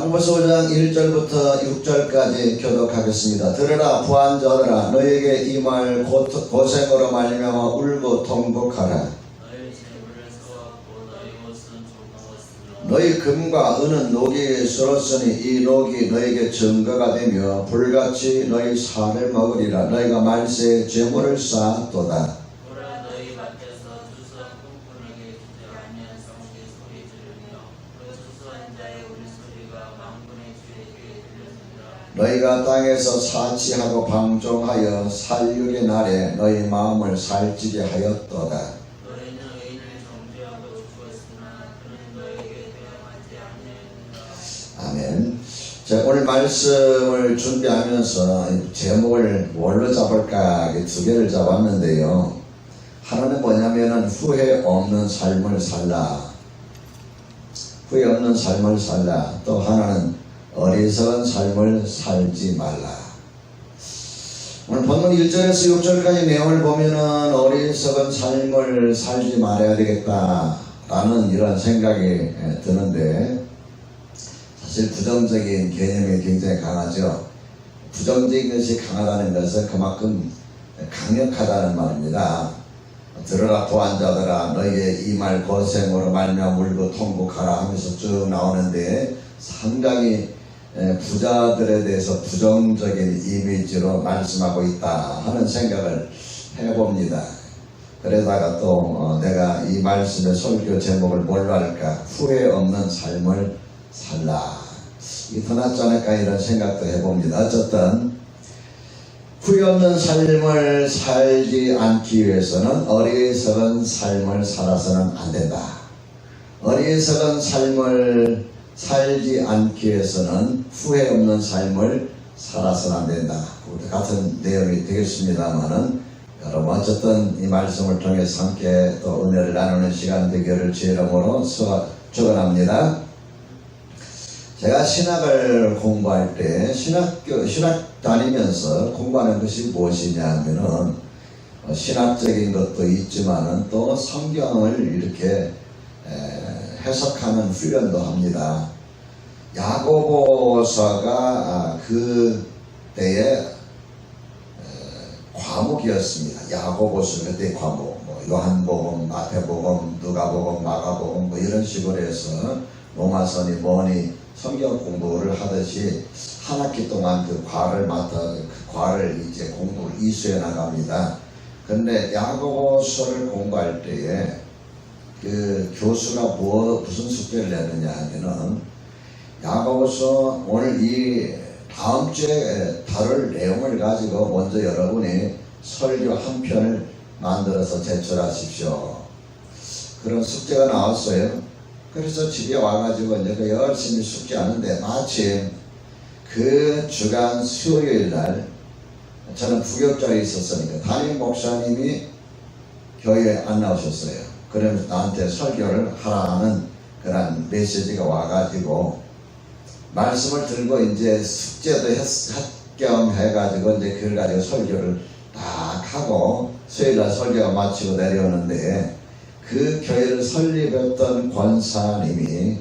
야고보서 5장 1절부터 6절까지 교독하겠습니다. 들으라 부한자들아 너희에게 이 말 고생으로 말미암아 울고 통곡하라. 너희 금과 은은 녹이 쓸었으니 이 녹이 너희에게 증거가 되며 불같이 너희 살을 먹으리라. 너희가 말세에 재물을 쌓았도다. 너희가 땅에서 사치하고 방종하여 살육의 날에 너희 마음을 살찌게 하였도다. 너희는 의인을 정죄하고 죽었으나 그는 너희에게 대항하지 아니하였느니라. 아멘. 자, 오늘 말씀을 준비하면서 제목을 뭘로 잡을까 두 개를 잡았는데요. 하나는 뭐냐면은 후회 없는 삶을 살라. 후회 없는 삶을 살라. 또 하나는 어리석은 삶을 살지 말라. 오늘 본문 1절에서 6절까지 내용을 보면은 어리석은 삶을 살지 말아야 되겠다라는 이런 생각이 드는데, 사실 부정적인 개념이 굉장히 강하죠. 부정적인 것이 강하다는 것은 그만큼 강력하다는 말입니다. 들으라 부한자들아 너희의 이 말 고생으로 말미암아 울고 통곡하라 하면서 쭉 나오는데, 상당히 부자들에 대해서 부정적인 이미지로 말씀하고 있다 하는 생각을 해봅니다. 그러다가 또 내가 이 말씀의 설교 제목을 뭘로 할까? 후회 없는 삶을 살라. 이 더 낫지 않을까 이런 생각도 해봅니다. 어쨌든 후회 없는 삶을 살지 않기 위해서는 어리석은 삶을 살아서는 안 된다. 어리석은 삶을 살지 않기 위해서는 후회 없는 삶을 살아서는 안 된다. 같은 내용이 되겠습니다만은, 여러분 어쨌든 이 말씀을 통해서 함께 또 은혜를 나누는 시간 되기를 주의 이름으로 축원합니다. 제가 신학을 공부할 때 신학 다니면서 공부하는 것이 무엇이냐 하면은 신학적인 것도 있지만은 또 성경을 이렇게 해석하는 훈련도 합니다. 야고보서가 그 때의 과목이었습니다. 야고보서 그때 과목, 요한복음, 마태복음, 누가복음, 마가복음 이런 식으로 해서 로마서니 뭐니 성경 공부를 하듯이 한 학기 동안 그 과를 이제 공부를 이수해 나갑니다. 그런데 야고보서를 공부할 때에 그 교수가 무슨 숙제를 내느냐 하면은, 야고보서 오늘 이 다음 주에 다룰 내용을 가지고 먼저 여러분이 설교 한 편을 만들어서 제출하십시오. 그런 숙제가 나왔어요. 그래서 집에 와가지고 이제 열심히 숙제하는데, 마침 그 주간 수요일 날 저는 부교육자에 있었으니까 담임 목사님이 교회에 안 나오셨어요. 그러면서 나한테 설교를 하라는 그런 메시지가 와가지고 말씀을 들고 이제 숙제도 겸 해가지고 이제 그걸 가지고 설교를 딱 하고 수요일날 설교가 마치고 내려오는데, 그 교회를 설립했던 권사님이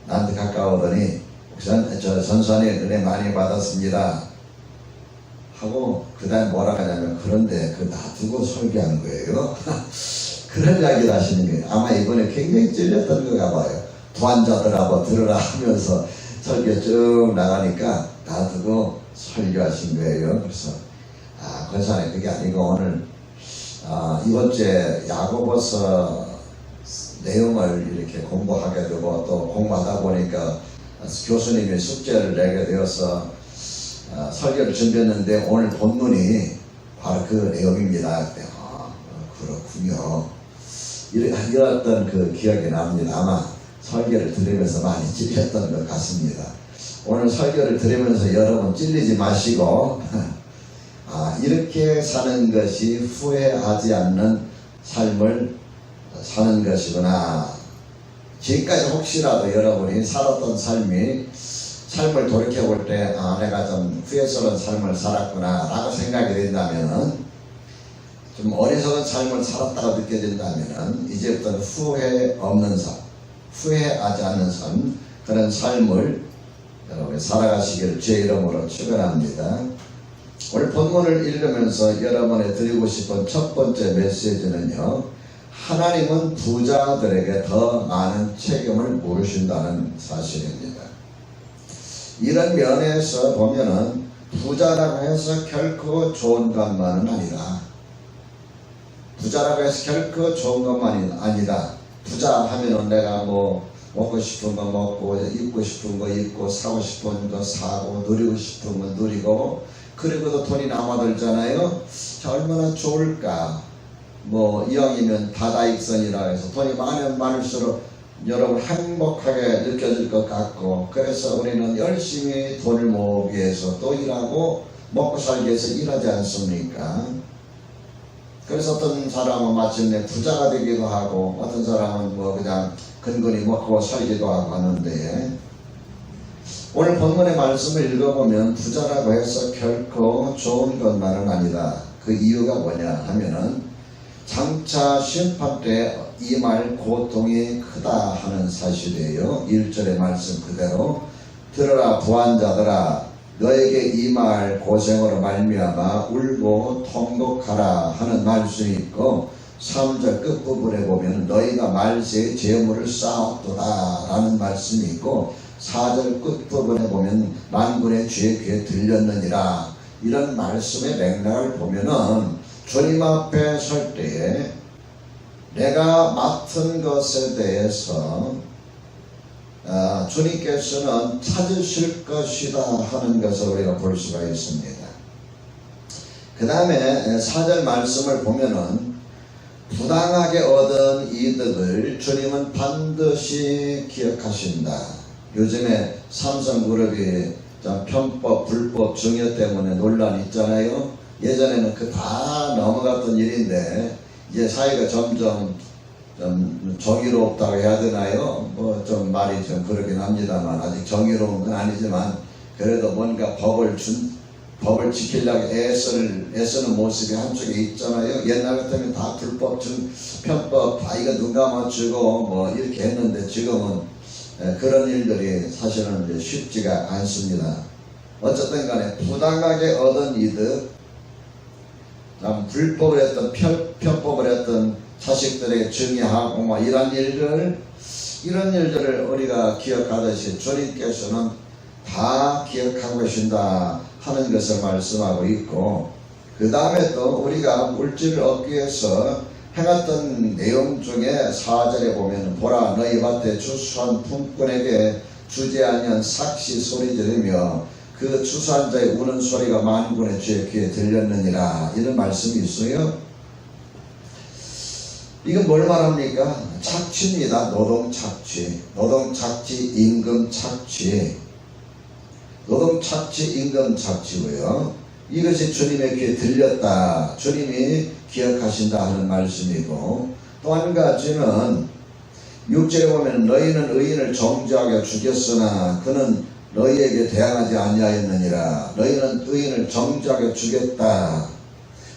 나한테 가까우더니 저 전사님 은혜 많이 받았습니다 하고 그 다음에 뭐라 하냐면, 그런데 그 놔두고 설교한 거예요. 그런 이야기를 하시는 거예요. 아마 이번에 굉장히 찔렸던 거가 봐요. 부한자들아 들으라 하면서 설교 쭉 나가니까 놔두고 설교하신 거예요. 그래서 권사님 그게 아니고 오늘 이번 주에 야고보서 내용을 이렇게 공부하게 되고 또 공부하다 보니까 교수님이 숙제를 내게 되어서 설교를 준비했는데 오늘 본문이 바로 그 내용입니다. 그렇군요. 이랬던 그 기억이 납니다. 아마 설교를 들으면서 많이 찔렸던 것 같습니다. 오늘 설교를 들으면서 여러분 찔리지 마시고 이렇게 사는 것이 후회하지 않는 삶을 사는 것이구나. 지금까지 혹시라도 여러분이 살았던 삶을 돌이켜볼 때 내가 좀 후회스러운 삶을 살았구나 라고 생각이 된다면은, 좀 어리석은 삶을 살았다고 느껴진다면은 이제부터는 후회 없는 삶, 후회하지 않는 삶, 그런 삶을 여러분 살아가시기를 제 이름으로 축원합니다. 오늘 본문을 읽으면서 여러분에 드리고 싶은 첫 번째 메시지는요, 하나님은 부자들에게 더 많은 책임을 물으신다는 사실입니다. 이런 면에서 보면은 부자라고 해서 결코 좋은 것만은 아니라, 부자라고 해서 결코 좋은 것만이 아니다. 부자 하면은 내가 뭐 먹고 싶은 거 먹고, 입고 싶은 거 입고, 사고 싶은 거 사고, 누리고 싶은 거 누리고, 그리고도 돈이 남아들잖아요. 자, 얼마나 좋을까. 뭐 이왕이면 다다익선이라 해서 돈이 많으면 많을수록 여러분 행복하게 느껴질 것 같고, 그래서 우리는 열심히 돈을 모으기 위해서 또 일하고 먹고 살기 위해서 일하지 않습니까? 그래서 어떤 사람은 마침내 부자가 되기도 하고, 어떤 사람은 뭐 그냥 근근히 먹고 살기도 하고 하는데, 오늘 본문의 말씀을 읽어보면 부자라고 해서 결코 좋은 것만은 아니다. 그 이유가 뭐냐 하면은 장차 심판 때 임할 고통이 크다 하는 사실이에요. 1절의 말씀 그대로 들으라 부한자들아, 너에게 임할 고생으로 말미암아 울고 통곡하라 하는 말씀이 있고, 3절 끝부분에 보면 너희가 말세에 재물을 쌓았도다 라는 말씀이 있고, 4절 끝부분에 보면 만군의 주의 귀에 들렸느니라, 이런 말씀의 맥락을 보면은 주님 앞에 설 때에 내가 맡은 것에 대해서 주님께서는 찾으실 것이다 하는 것을 우리가 볼 수가 있습니다. 그 다음에 4절 말씀을 보면은 부당하게 얻은 이득을 주님은 반드시 기억하신다. 요즘에 삼성그룹이 편법, 불법 증여 때문에 논란이 있잖아요. 예전에는 그 다 넘어갔던 일인데 이제 사회가 점점 좀 정의롭다고 해야 되나요? 뭐 좀 말이 좀 그러긴 합니다만, 아직 정의로운 건 아니지만 그래도 뭔가 법을 지키려고 애쓰는 모습이 한쪽에 있잖아요. 옛날 같으면 다 불법, 편법 다 이거 눈 감아주고 뭐 이렇게 했는데, 지금은 그런 일들이 사실은 이제 쉽지가 않습니다. 어쨌든 간에 부당하게 얻은 이득, 불법을 했던 편법을 했던 자식들에게 증여하고 뭐 이런 일들을 우리가 기억하듯이 주님께서는 다 기억하고 계신다 하는 것을 말씀하고 있고, 그 다음에 또 우리가 물질을 얻기 위해서 행했던 내용 중에 4절에 보면 보라 너희 밭에 추수한 품꾼에게 주지 아니한 삭시 소리 지르며 그 추수한 자의 우는 소리가 만군의 주의 귀에 들렸느니라, 이런 말씀이 있어요. 이건 뭘 말합니까? 착취입니다. 노동착취, 임금착취, 노동착취, 임금착취고요. 이것이 주님의 귀에 들렸다, 주님이 기억하신다 하는 말씀이고, 또 한 가지는 6절에 보면 너희는 의인을 정죄하게 죽였으나 그는 너희에게 대항하지 아니하였느니라. 너희는 의인을 정죄하게 죽였다.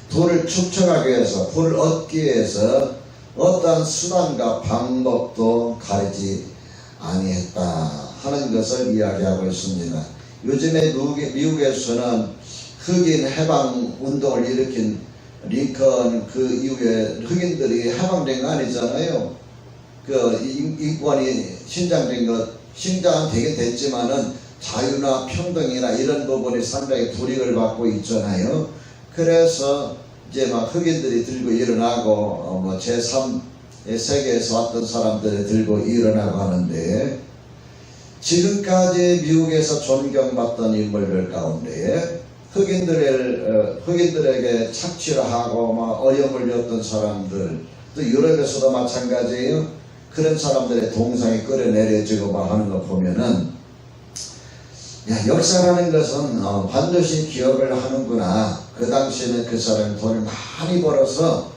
부를 축적하기 위해서, 부를 얻기 위해서 어떠한 수단과 방법도 가리지 아니했다 하는 것을 이야기하고 있습니다. 요즘에 미국에서는 흑인 해방 운동을 일으킨 링컨 그 이후에 흑인들이 해방된 거 아니잖아요. 그 인권이 신장은 되게 됐지만은 자유나 평등이나 이런 부분이 상당히 불이익을 받고 있잖아요. 그래서 이제 막 흑인들이 들고 일어나고 뭐 제3 세계에서 왔던 사람들이 들고 일어나고 하는데, 지금까지 미국에서 존경받던 인물들 가운데 흑인들에게 착취를 하고 막 어려움을 줬던 사람들, 또 유럽에서도 마찬가지예요. 그런 사람들의 동상이 끌어내려지고 막 하는 거 보면은, 역사라는 것은 반드시 기억을 하는구나. 그 당시에는 그 사람이 돈을 많이 벌어서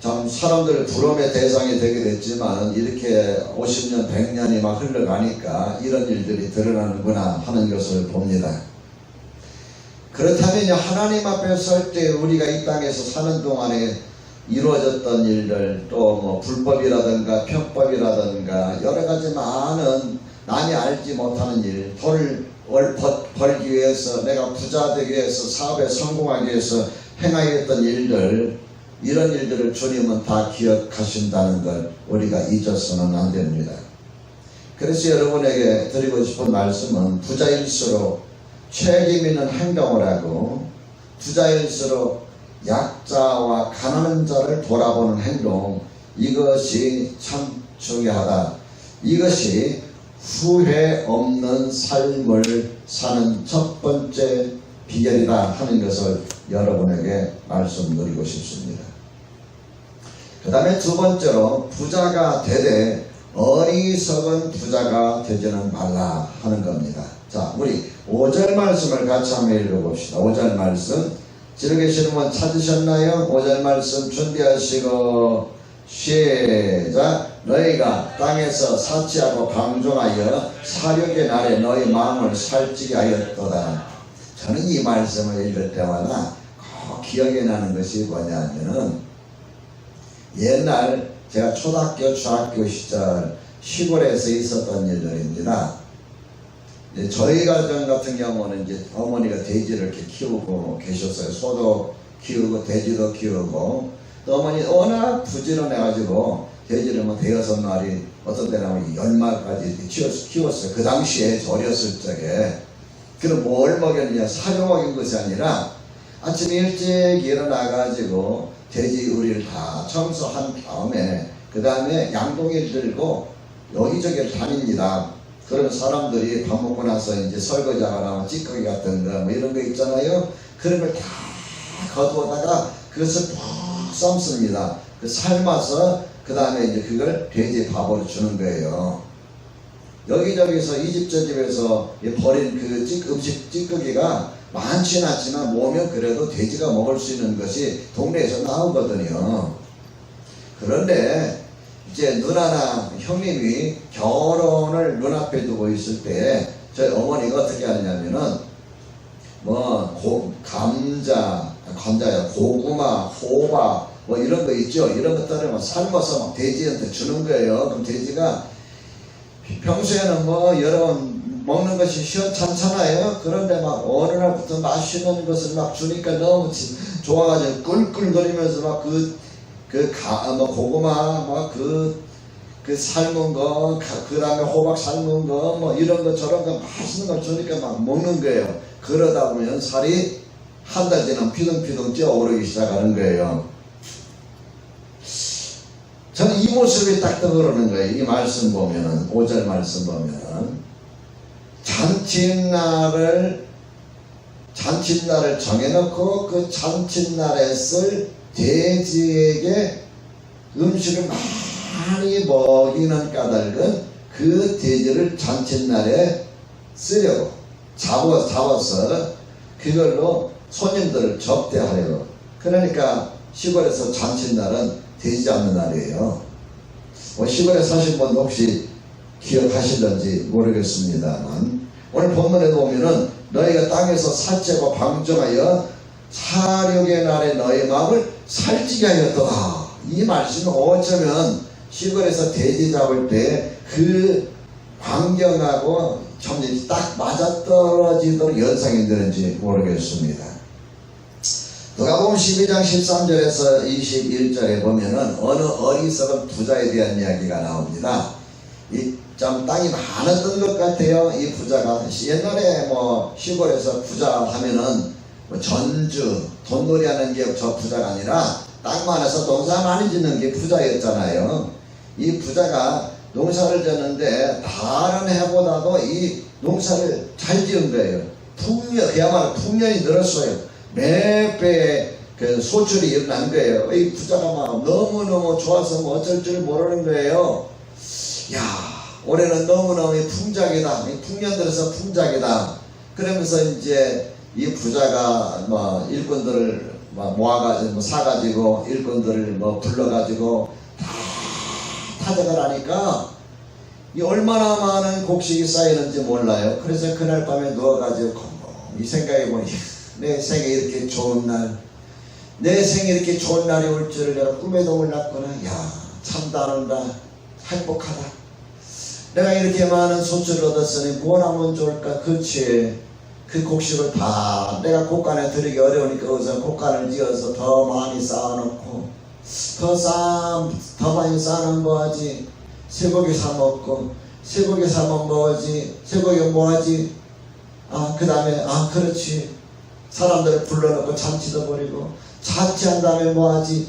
참 사람들 부러움의 대상이 되게 됐지만, 이렇게 50년, 100년이 막 흘러가니까 이런 일들이 드러나는구나 하는 것을 봅니다. 그렇다면 하나님 앞에 설 때 우리가 이 땅에서 사는 동안에 이루어졌던 일들, 또 뭐 불법이라든가 편법이라든가 여러 가지 많은 남이 알지 못하는 일, 돈을 벌기 위해서, 내가 부자 되기 위해서, 사업에 성공하기 위해서 행하였던 일들, 이런 일들을 주님은 다 기억하신다는 걸 우리가 잊어서는 안 됩니다. 그래서 여러분에게 드리고 싶은 말씀은 부자일수록 책임 있는 행동을 하고, 부자일수록 약자와 가난한 자를 돌아보는 행동, 이것이 참 중요하다. 이것이 후회 없는 삶을 사는 첫 번째 비결이다 하는 것을 여러분에게 말씀드리고 싶습니다. 그 다음에 두 번째로, 부자가 되되 어리석은 부자가 되지는 말라 하는 겁니다. 자, 우리 5절 말씀을 같이 한번 읽어봅시다. 5절 말씀 지금 계시는 분 찾으셨나요? 5절 말씀 준비하시고 시작. 너희가 땅에서 사치하고 방종하여 사륙의 날에 너희 마음을 살찌게 하였도다. 저는 이 말씀을 읽을 때마다 꼭 기억에 나는 것이 뭐냐면은, 옛날 제가 초등학교, 중학교 시절 시골에서 있었던 일들입니다. 저희 가정 같은 경우는 이제 어머니가 돼지를 이렇게 키우고 계셨어요. 소도 키우고 돼지도 키우고, 또 어머니 워낙 부지런해가지고 돼지를 뭐 대여섯 마리, 어떤 때는 10마리까지 키웠어요. 그 당시에 어렸을 적에. 그럼 뭘 먹였냐? 사료 먹인 것이 아니라 아침 일찍 일어나가지고 돼지 우리를 다 청소한 다음에 그 다음에 양동이를 들고 여기저기를 다닙니다. 그러면 사람들이 밥 먹고 나서 이제 설거지하거나 찌꺼기 같은 거 뭐 이런 거 있잖아요. 그런 걸 다 거두어다가 그것을 푹 삶습니다. 그 삶아서 그 다음에 이제 그걸 돼지 밥으로 주는 거예요. 여기저기서 이 집 저 집에서 버린 그 음식 찌꺼기가 많지는 않지만 모으면 그래도 돼지가 먹을 수 있는 것이 동네에서 나오거든요. 그런데 이제 누나나 형님이 결혼을 눈앞에 두고 있을 때 저희 어머니가 어떻게 하냐면은 감자야, 고구마, 호박 뭐 이런 거 있죠. 이런 것들을 막 삶아서 막 돼지한테 주는 거예요. 그럼 돼지가 평소에는 뭐 여러 먹는 것이 시원찮잖아요. 그런데 막 어느 날부터 맛있는 것을 막 주니까 너무 좋아가지고 꿀꿀거리면서 막 고구마 그 삶은 거, 그 다음에 호박 삶은 거 뭐 이런 거 저런 거 맛있는 걸 주니까 막 먹는 거예요. 그러다 보면 살이 한 달 지나면 피둥피둥 쪄오르기 시작하는 거예요. 저는 이 모습이 딱 떠오르는 거예요. 이 말씀 보면은, 5절 말씀 보면은, 잔칫날을 정해놓고 그 잔칫날에 쓸 돼지에게 음식을 많이 먹이는 까닭은 그 돼지를 잔칫날에 쓰려고 잡아서 그걸로 손님들을 접대하려고. 그러니까 시골에서 잔칫날은 돼지 잡는 날이에요. 시골에 사신 분 혹시 기억하시는지 모르겠습니다만, 오늘 본문에 보면은 너희가 땅에서 사치하고 방종하여 사륙의 날에 너희 마음을 살찌게 하였도다. 이 말씀은 어쩌면 시골에서 돼지 잡을 때 그 광경하고 점점 딱 맞아떨어지도록 연상이 되는지 모르겠습니다. 누가복음 12장 13절에서 21절에 보면은 어느 어리석은 부자에 대한 이야기가 나옵니다. 좀 땅이 많았던 것 같아요. 이 부자가 옛날에 뭐 시골에서 부자 하면은 뭐 전주 돈놀이 하는 게 저 부자가 아니라 땅 많아서 농사 많이 짓는 게 부자였잖아요. 이 부자가 농사를 졌는데 다른 해보다도 이 농사를 잘 지은 거예요. 그야말로 풍년이 늘었어요. 몇 배의 그 소출이 일어난 거예요. 이 부자가 막 너무너무 좋아서 뭐 어쩔 줄 모르는 거예요. 야, 올해는 너무너무 풍작이다. 풍년 들어서 풍작이다. 그러면서 이제 이 부자가 뭐 일꾼들을 모아가지고 사가지고 일꾼들을 불러가지고 다 타작을 하니까 이 얼마나 많은 곡식이 쌓이는지 몰라요. 그래서 그날 밤에 누워가지고 이 생각해보니 내 생에 이렇게 좋은 날, 내 생에 이렇게 좋은 날이 올 줄을 내가 꿈에도 몰랐구나. 야, 참다른다, 행복하다. 내가 이렇게 많은 소출을 얻었으니 뭘 하면 좋을까? 그치. 그 곡식을 다 내가 곡간에 들이기 어려우니까 거기서 곡간을 지어서 더 많이 쌓아놓고 더 많이 쌓아놓으면 뭐하지? 쇠고기 사 먹고 쇠고기 사면 뭐하지? 쇠고기 뭐하지? 그 다음에 그렇지. 사람들을 불러놓고 잔치도 벌이고 잔치한 다음에 뭐하지?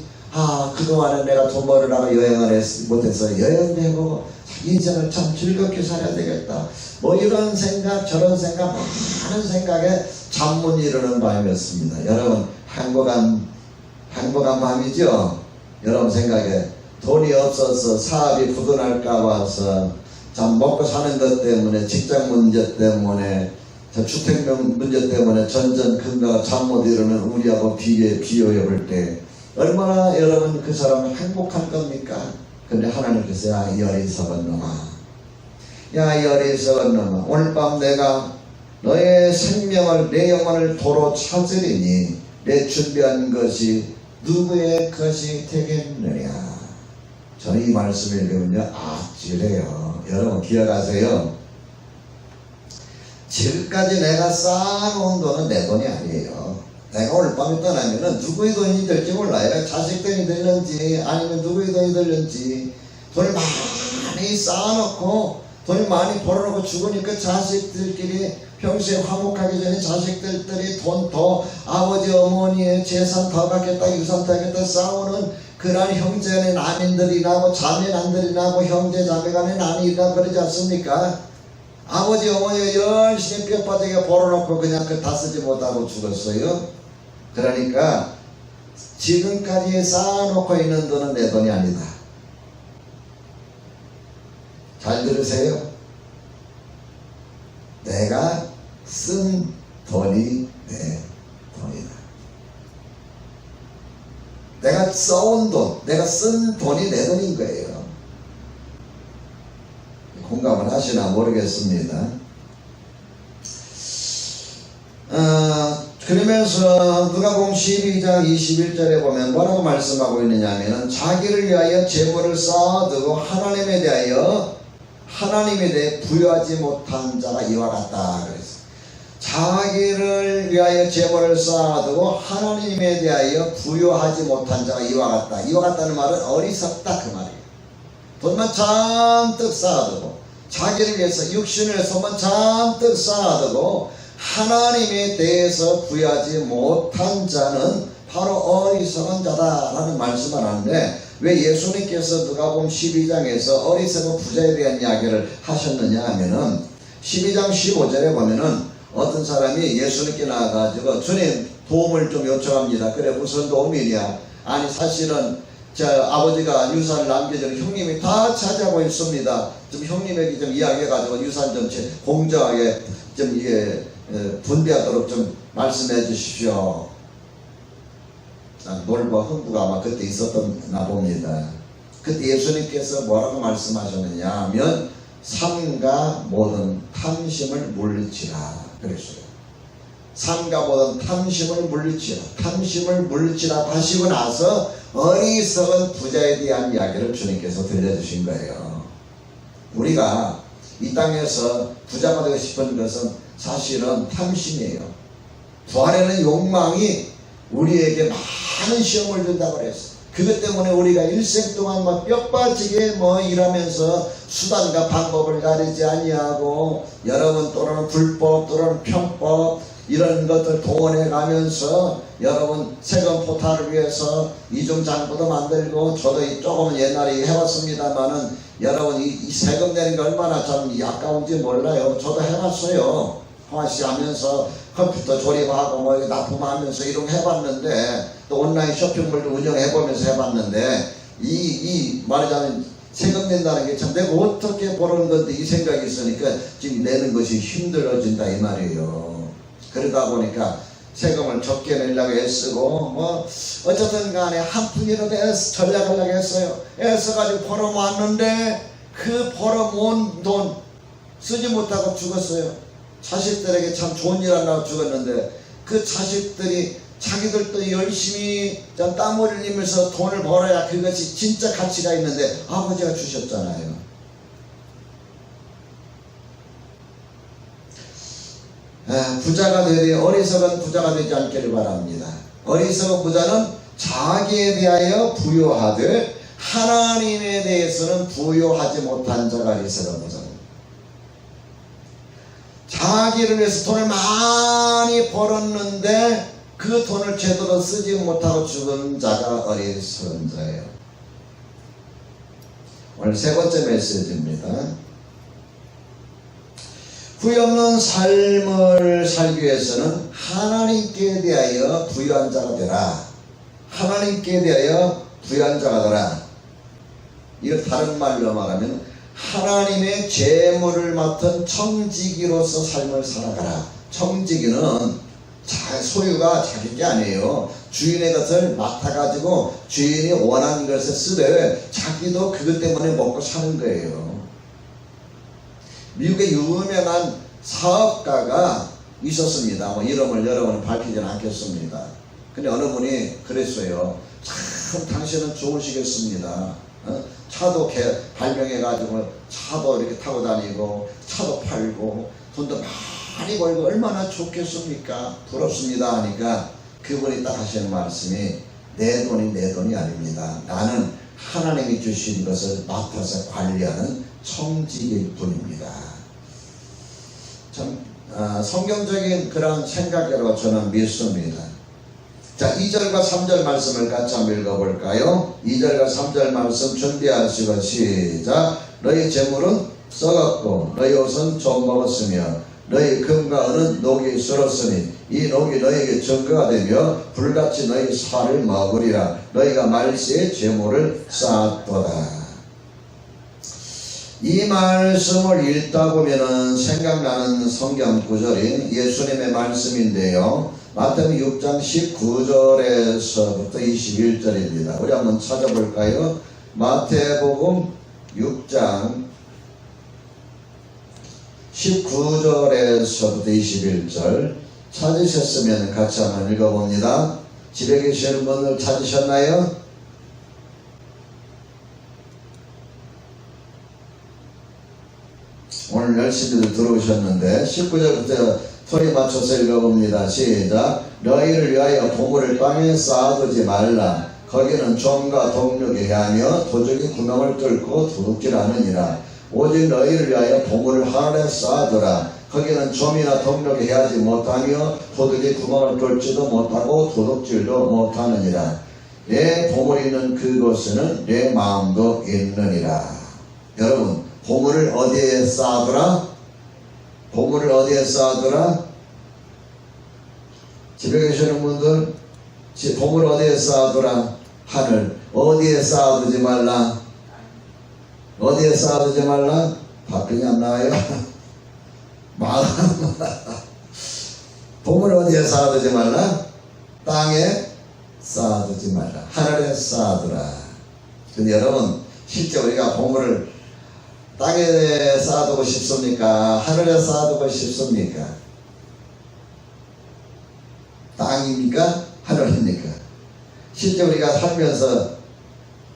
그동안에 내가 돈 벌으라고 여행을 못해서 여행도 해보고 인생을 참 즐겁게 살아야 되겠다. 뭐 이런 생각 저런 생각 많은 생각에 잠 못 이루는 밤이었습니다. 여러분 행복한 밤이죠. 여러분 생각에 돈이 없어서 사업이 부도날까 봐서 참 먹고 사는 것 때문에 직장 문제 때문에 주택 문제 때문에 전전긍긍 잠 못 이루는 우리하고 비교해 볼 때 얼마나 여러분 그 사람은 행복할 겁니까? 근데 하나님께서 야 이 어리석은 놈아, 야 이 어리석은 놈아, 오늘 밤 내가 너의 생명을 내 영혼을 도로 찾으리니 내 준비한 것이 누구의 것이 되겠느냐. 저는 이 말씀을 읽으면요 아찔해요. 여러분 기억하세요. 지금까지 내가 쌓아놓은 돈은 내 돈이 아니에요. 내가 오늘 밤에 떠나면은 누구의 돈이 될지 몰라요. 자식 돈이 될는지 아니면 누구의 돈이 될는지. 돈을 많이 쌓아놓고 돈을 많이 벌어놓고 죽으니까 자식들끼리 평소에 화목하기 전에 자식들이 돈 더 아버지 어머니의 재산 더 갖겠다 유산 더 갖겠다 싸우는 그날 형제간의 난인들이 나고 자매난들이 나고 형제 자매간의 난이 나고 그러지 않습니까? 아버지 어머니가 열심히 뼈 빠지게 벌어놓고 그냥 다 쓰지 못하고 죽었어요. 그러니까 지금까지 쌓아놓고 있는 돈은 내 돈이 아니다. 잘 들으세요. 내가 쓴 돈이 내 돈이다. 내가 써온 돈, 내가 쓴 돈이 내 돈인 거예요. 공감을 하시나 모르겠습니다. 그러면서 누가복음 12장 21절에 보면 뭐라고 말씀하고 있느냐 하면은 자기를 위하여 재물을 쌓아두고 하나님에 대해 부여하지 못한 자가 이와 같다 그랬어요. 자기를 위하여 재물을 쌓아두고 하나님에 대하여 부여하지 못한 자가 이와 같다. 이와 같다는 말은 어리석다 그 말이에요. 돈만 잔뜩 쌓아두고 자기를 위해서 육신을 위해서만 잔뜩 쌓아두고 하나님에 대해서 부여하지 못한 자는 바로 어리석은 자다라는 말씀을 하는데 왜 예수님께서 누가복음 12장에서 어리석은 부자에 대한 이야기를 하셨느냐 하면은 12장 15절에 보면은 어떤 사람이 예수님께 나와가지고 주님 도움을 좀 요청합니다. 그래 무슨 도움이냐? 아니 사실은 아버지가 유산을 남겨주는 형님이 다 차지하고 있습니다. 좀 형님에게 좀 이야기해가지고 유산 좀 공정하게 좀 이게 분배하도록 좀 말씀해 주십시오. 놀과 흥부가 아마 그때 있었나 봅니다. 그때 예수님께서 뭐라고 말씀하셨느냐 하면 삼가 모든 탐심을 물리치라 그랬어요. 삼가 모든 탐심을 물리치라 하시고 나서 어리석은 부자에 대한 이야기를 주님께서 들려주신 거예요. 우리가 이 땅에서 부자가 되고 싶은 것은 사실은 탐심이에요. 부활에는 욕망이 우리에게 많은 시험을 준다고 그랬어요. 그것 때문에 우리가 일생 동안 뼈 빠지게 일하면서 수단과 방법을 가리지 아니하고 여러분 또는 불법 또는 편법 이런 것들 동원해 가면서 여러분 세금 포탈을 위해서 이중장부도 만들고 저도 조금은 옛날에 해봤습니다만은 여러분 이 세금 내는 게 얼마나 참 아까운지 몰라요. 저도 해봤어요. 화씨 하면서 컴퓨터 조립하고 납품하면서 이런 거 해봤는데 또 온라인 쇼핑몰도 운영해보면서 해봤는데 이 말하자면 세금 낸다는 게 참 내가 어떻게 벌은 건데 이 생각이 있으니까 지금 내는 것이 힘들어진다 이 말이에요. 그러다 보니까 세금을 적게 내려고 애쓰고 어쨌든 간에 한 푼이라도 전략을 하려고 했어요. 애써가지고 벌어왔는데 그 벌어모은 돈 쓰지 못하고 죽었어요. 자식들에게 참 좋은 일 하려고 죽었는데 그 자식들이 자기들도 열심히 땀 흘리면서 돈을 벌어야 그것이 진짜 가치가 있는데 아버지가 주셨잖아요. 부자가 되되 어리석은 부자가 되지 않기를 바랍니다. 어리석은 부자는 자기에 대하여 부요하되 하나님에 대해서는 부요하지 못한 자가 어리석은 부자입니다. 자기를 위해서 돈을 많이 벌었는데 그 돈을 제대로 쓰지 못하고 죽은 자가 어리석은 자예요. 오늘 세 번째 메시지입니다. 부요 없는 삶을 살기 위해서는 하나님께 대하여 부유한 자가 되라. 하나님께 대하여 부유한 자가 되라. 이걸 다른 말로 말하면 하나님의 재물을 맡은 청지기로서 삶을 살아가라. 청지기는 소유가 자기 게 아니에요. 주인의 것을 맡아가지고 주인이 원하는 것을 쓰되 자기도 그것 때문에 먹고 사는 거예요. 미국의 유명한 사업가가 있었습니다. 뭐 이름을 여러분은 밝히지는 않겠습니다. 근데 어느 분이 그랬어요. 참 당신은 좋으시겠습니다. 차도 발명해가지고 차도 이렇게 타고 다니고 차도 팔고 돈도 많이 벌고 얼마나 좋겠습니까? 부럽습니다 하니까 그분이 딱 하시는 말씀이 내 돈이 아닙니다. 나는 하나님이 주신 것을 맡아서 관리하는 청지기일 뿐입니다. 참 성경적인 그런 생각이라고 저는 믿습니다. 자, 2절과 3절 말씀을 같이 한번 읽어볼까요? 2절과 3절 말씀 준비하시고 시작. 너희 재물은 썩었고 너희 옷은 좀 먹었으며 너희 금과 은은 녹이 슬었으니 이 녹이 너희에게 증거가 되며 불같이 너희 살을 먹으리라. 너희가 말세에 재물을 쌓았도다. 이 말씀을 읽다 보면은 생각나는 성경 구절이 예수님의 말씀인데요. 마태복음 6장 19절에서부터 21절입니다. 우리 한번 찾아볼까요? 마태복음 6장 19절에서부터 21절 찾으셨으면 같이 한번 읽어봅니다. 집에 계시는 분들 찾으셨나요? 오늘 열심히들 들어오셨는데 19절부터 소리 맞춰서 읽어봅니다. 시작. 너희를 위하여 보물을 땅에 쌓아두지 말라. 거기는 좀과 동력이 해하며 도적이 구멍을 뚫고 도둑질하느니라. 오직 너희를 위하여 보물을 하늘에 쌓아두라. 거기는 좀이나 동력이 해하지 못하며 도둑이 구멍을 뚫지도 못하고 도둑질도 못하느니라. 내 보물이 있는 그곳에는 내 마음도 있느니라. 여러분, 보물을 어디에 쌓아두라? 보물을 어디에 쌓아두라? 집에 계시는 분들, 보물 어디에 쌓아두라? 하늘. 어디에 쌓아두지 말라? 어디에 쌓아두지 말라? 답변이 안 나와요? 마음. 보물 어디에 쌓아두지 말라? 땅에 쌓아두지 말라. 하늘에 쌓아두라. 근데 여러분, 실제 우리가 보물을 땅에 쌓아두고 싶습니까? 하늘에 쌓아두고 싶습니까? 땅입니까? 하늘입니까? 실제 우리가 살면서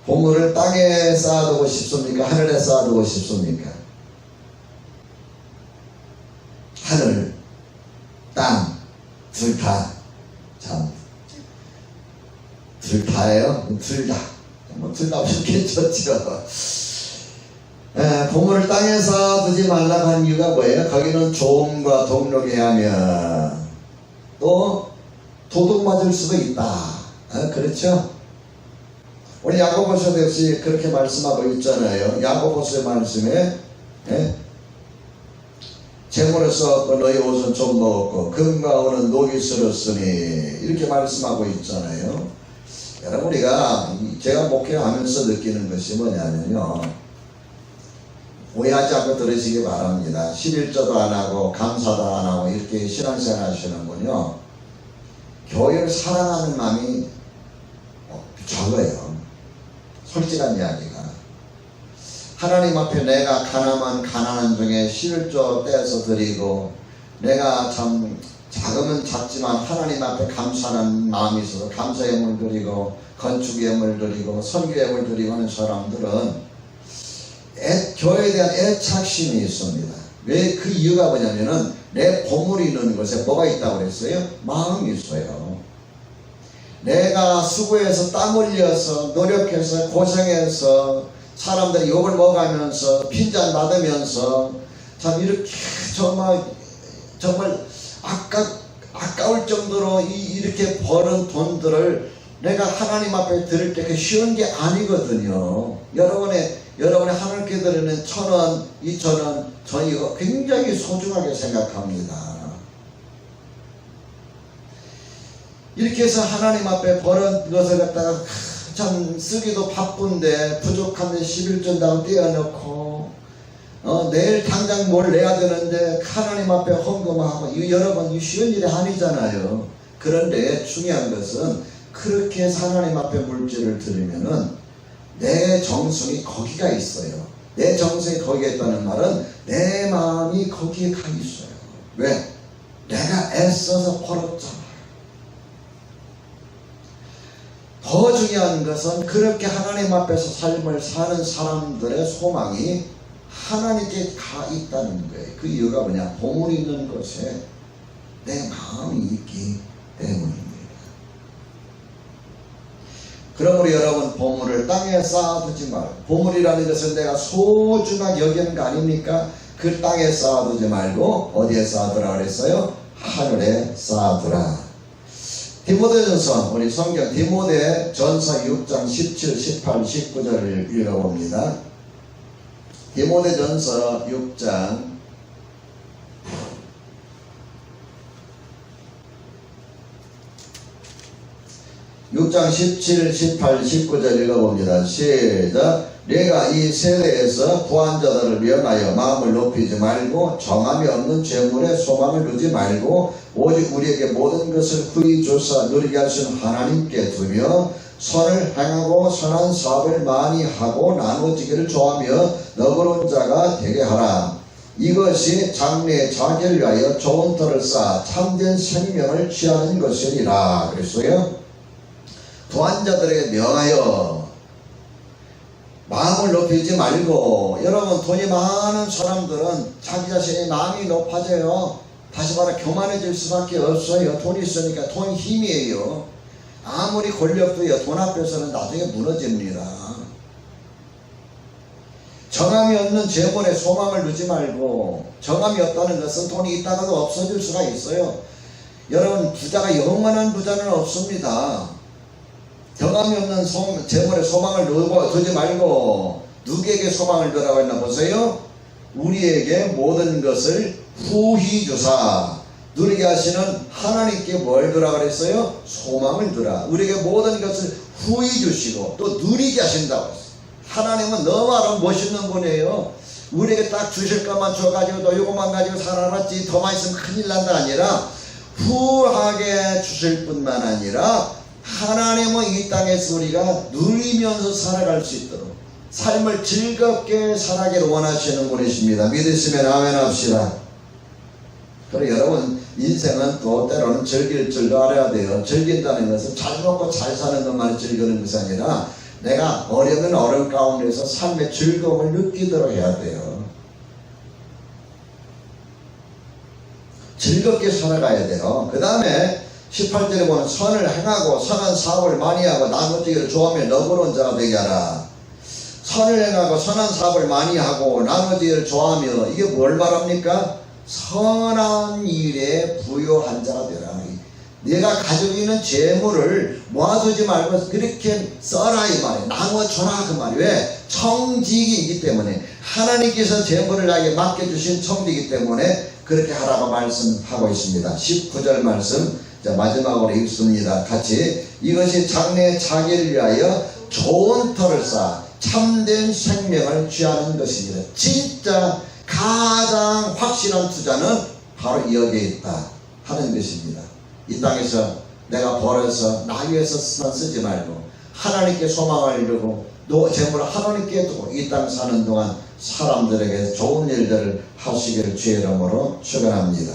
보물을 땅에 쌓아두고 싶습니까? 하늘에 쌓아두고 싶습니까? 하늘, 땅, 둘 다. 참, 둘 다예요? 둘 다. 뭐 둘 다 좋겠죠. 보물을 땅에 쌓아두지 말라고 한 이유가 뭐예요? 거기는 조음과 동력이 하며 또 도둑 맞을 수도 있다. 그렇죠? 우리 야고보서도 역시 그렇게 말씀하고 있잖아요. 야고보서의 말씀에 재물을 쌓았고 너희 옷은 좀 먹었고 금과 은은 녹이 슬었으니 이렇게 말씀하고 있잖아요. 여러분, 우리가 제가 목회하면서 느끼는 것이 뭐냐면요, 오해하지 않고 들으시기 바랍니다. 11조도 안 하고 감사도 안 하고 이렇게 신앙생활 하시는군요. 교회를 사랑하는 마음이 적어요. 솔직한 이야기가. 하나님 앞에 내가 가난한 중에 11조 떼서 드리고 내가 참 자금은 작지만 하나님 앞에 감사하는 마음이 있어서 감사 예물 드리고 건축 예물 드리고 선교 예물 드리고 하는 사람들은 교회에 대한 애착심이 있습니다. 왜? 그 이유가 뭐냐면은 내 보물이 있는 것에 뭐가 있다고 그랬어요? 마음이 있어요. 내가 수고해서 땀 흘려서 노력해서 고생해서 사람들이 욕을 먹으면서 핀잔 받으면서 참 이렇게 정말 아까울 정도로 이렇게 버는 돈들을 내가 하나님 앞에 드릴 때 쉬운 게 아니거든요. 여러분의 하나님께 드리는 1,000원, 2,000원, 저는 이거 굉장히 소중하게 생각합니다. 이렇게 해서 하나님 앞에 버는 것을 갖다가 참 쓰기도 바쁜데 부족한데 11전당 떼어놓고 내일 당장 뭘 내야 되는데 하나님 앞에 헌금하고 이거 여러분 이 쉬운 일이 아니잖아요. 그런데 중요한 것은 그렇게 해서 하나님 앞에 물질을 드리면은 내 정성이 거기가 있어요. 내 정성이 거기에 있다는 말은 내 마음이 거기에 가 있어요. 왜? 내가 애써서 벌었잖아. 더 중요한 것은 그렇게 하나님 앞에서 삶을 사는 사람들의 소망이 하나님께 가 있다는 거예요. 그 이유가 뭐냐? 보물이 있는 곳에 내 마음이 있기 때문입니다. 그러므로 여러분 보물을 땅에 쌓아두지 말고, 보물이라는 것은 내가 소중하게 여기는 거 아닙니까? 그 땅에 쌓아두지 말고 어디에 쌓아두라 그랬어요? 하늘에 쌓아두라. 디모데전서, 우리 성경 디모데전서 6장 17, 18, 19절을 읽어봅니다. 디모데전서 6장 17, 18, 19절 읽어봅니다. 시작. 내가 이 세대에서 구한 자들을 명하여 마음을 높이지 말고 정함이 없는 재물에 소망을 두지 말고 오직 우리에게 모든 것을 후히 주사 누리게 하신 하나님께 두며 선을 행하고 선한 사업을 많이 하고 나누어지기를 좋아하며 너그러운 자가 되게 하라. 이것이 장래의 자기를 위하여 좋은 터를 쌓아 참된 생명을 취하는 것이니라. 그랬어요. 구한 자들에게 명하여 마음을 높이지 말고, 여러분 돈이 많은 사람들은 자기 자신의 마음이 높아져요. 다시 말해 교만해질 수밖에 없어요. 돈이 있으니까. 돈 힘이에요. 아무리 권력도요 돈 앞에서는 나중에 무너집니다. 정함이 없는 재물에 소망을 두지 말고, 정함이 없다는 것은 돈이 있다가도 없어질 수가 있어요. 여러분 부자가 영원한 부자는 없습니다. 정함이 없는 재물에 소망을 두지 말고 누구에게 소망을 두라고 했나 보세요. 우리에게 모든 것을 후히 주사 누리게 하시는 하나님께 뭘 두라 그랬어요? 소망을 두라. 우리에게 모든 것을 후히 주시고 또 누리게 하신다고 했어요. 하나님은 너무나 멋있는 분이에요. 우리에게 딱 주실 것만 줘가지고 너 이것만 가지고 살아났지 더 많이 있으면 큰일 난다 아니라 후하게 주실 뿐만 아니라 하나님은 이 땅에서 우리가 누리면서 살아갈 수 있도록 삶을 즐겁게 살아가기를 원하시는 분이십니다. 믿으시면 아멘 합시다. 그리고 여러분 인생은 또 때로는 즐길 줄도 알아야 돼요. 즐긴다는 것은 잘 먹고 잘 사는 것만 즐기는 것이 아니라 내가 어려운 어려움 가운데서 삶의 즐거움을 느끼도록 해야 돼요. 즐겁게 살아가야 돼요. 그 다음에 18절에 보면 선을 행하고 선한 사업을 많이 하고 나누어지기를 좋아하며 너그러운 자가 되게 하라. 선을 행하고 선한 사업을 많이 하고 나누어지기를 좋아하며, 이게 뭘 말합니까? 선한 일에 부요한 자가 되라. 내가 가지고 있는 재물을 모아두지 말고 그렇게 써라 이 말이에요. 나눠줘라 그 말이에요. 왜? 청직이기 때문에, 하나님께서 재물을 나에게 맡겨주신 청직이기 때문에 그렇게 하라고 말씀하고 있습니다. 19절 말씀 자 마지막으로 읽습니다. 같이. 이것이 장래의 자기를 위하여 좋은 터를 쌓아 참된 생명을 취하는 것이니라. 진짜 가장 확실한 투자는 바로 여기에 있다 하는 것입니다. 이 땅에서 내가 벌어서 나 위해서만 쓰지 말고 하나님께 소망을 이루고 재물을 하나님께 두고 이 땅 사는 동안 사람들에게 좋은 일들을 하시기를 주의 이름으로 축원합니다.